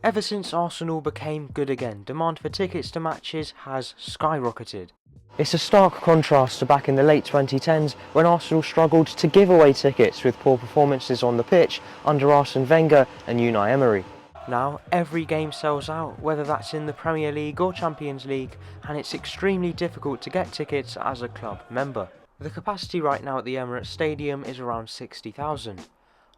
Ever since Arsenal became good again, demand for tickets to matches has skyrocketed. It's a stark contrast to back in the late 2010s when Arsenal struggled to give away tickets with poor performances on the pitch under Arsene Wenger and Unai Emery. Now, every game sells out, whether that's in the Premier League or Champions League, and it's extremely difficult to get tickets as a club member. The capacity right now at the Emirates Stadium is around 60,000.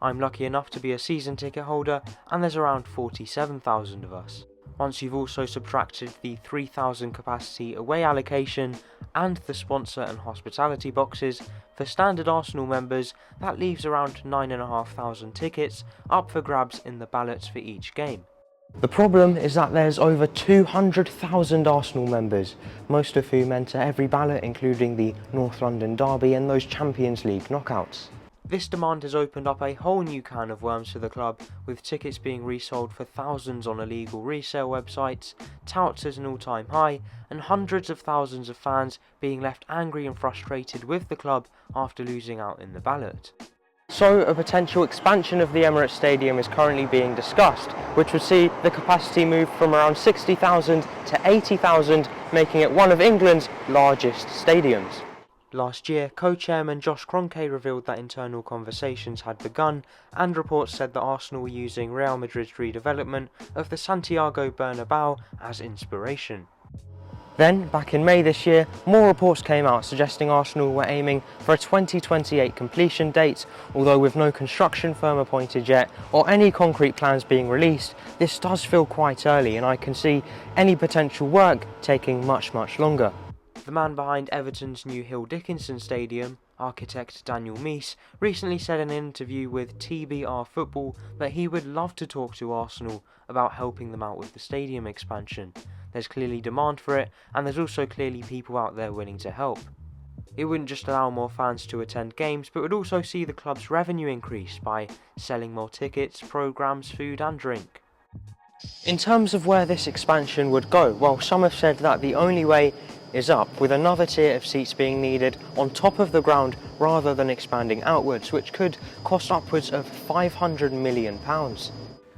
I'm lucky enough to be a season ticket holder, and there's around 47,000 of us. Once you've also subtracted the 3,000 capacity away allocation and the sponsor and hospitality boxes, for standard Arsenal members that leaves around 9,500 tickets up for grabs in the ballots for each game. The problem is that there's over 200,000 Arsenal members, most of whom enter every ballot including the North London Derby and those Champions League knockouts. This demand has opened up a whole new can of worms for the club, with tickets being resold for thousands on illegal resale websites, touts at an all-time high, and hundreds of thousands of fans being left angry and frustrated with the club after losing out in the ballot. So a potential expansion of the Emirates Stadium is currently being discussed, which would see the capacity move from around 60,000 to 80,000, making it one of England's largest stadiums. Last year, co-chairman Josh Kroenke revealed that internal conversations had begun, and reports said that Arsenal were using Real Madrid's redevelopment of the Santiago Bernabeu as inspiration. Then, back in May this year, more reports came out suggesting Arsenal were aiming for a 2028 completion date, although with no construction firm appointed yet or any concrete plans being released, this does feel quite early, and I can see any potential work taking much longer. The man behind Everton's new Hill Dickinson Stadium, architect Daniel Meese, recently said in an interview with TBR Football that he would love to talk to Arsenal about helping them out with the stadium expansion. There's clearly demand for it, and there's also clearly people out there willing to help. It wouldn't just allow more fans to attend games, but would also see the club's revenue increase by selling more tickets, programmes, food and drink. In terms of where this expansion would go, well, some have said that the only way is up, with another tier of seats being needed on top of the ground rather than expanding outwards, which could cost upwards of £500 million.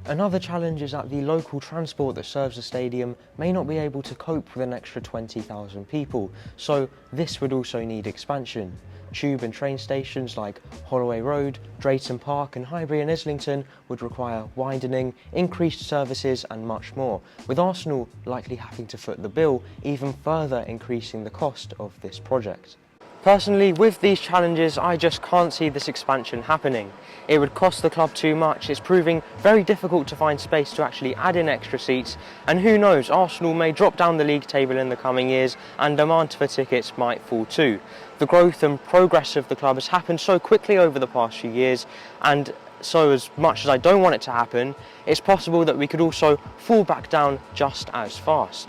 Another challenge is that the local transport that serves the stadium may not be able to cope with an extra 20,000 people, so this would also need expansion. Tube and train stations like Holloway Road, Drayton Park and Highbury and Islington would require widening, increased services and much more, with Arsenal likely having to foot the bill, even further increasing the cost of this project. Personally, with these challenges, I just can't see this expansion happening. It would cost the club too much, it's proving very difficult to find space to actually add in extra seats, and who knows, Arsenal may drop down the league table in the coming years and demand for tickets might fall too. The growth and progress of the club has happened so quickly over the past few years, and so as much as I don't want it to happen, it's possible that we could also fall back down just as fast.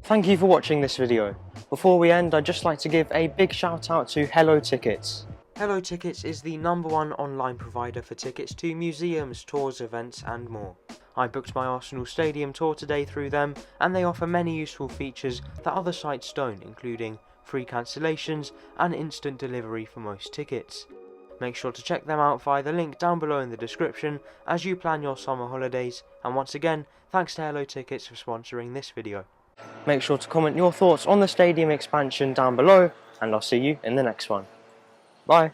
Thank you for watching this video. Before we end, I'd just like to give a big shout out to Hello Tickets. Hello Tickets is the #1 online provider for tickets to museums, tours, events and more. I booked my Arsenal Stadium tour today through them, and they offer many useful features that other sites don't, including free cancellations and instant delivery for most tickets. Make sure to check them out via the link down below in the description as you plan your summer holidays, and once again, thanks to Hello Tickets for sponsoring this video. Make sure to comment your thoughts on the stadium expansion down below, and I'll see you in the next one. Bye!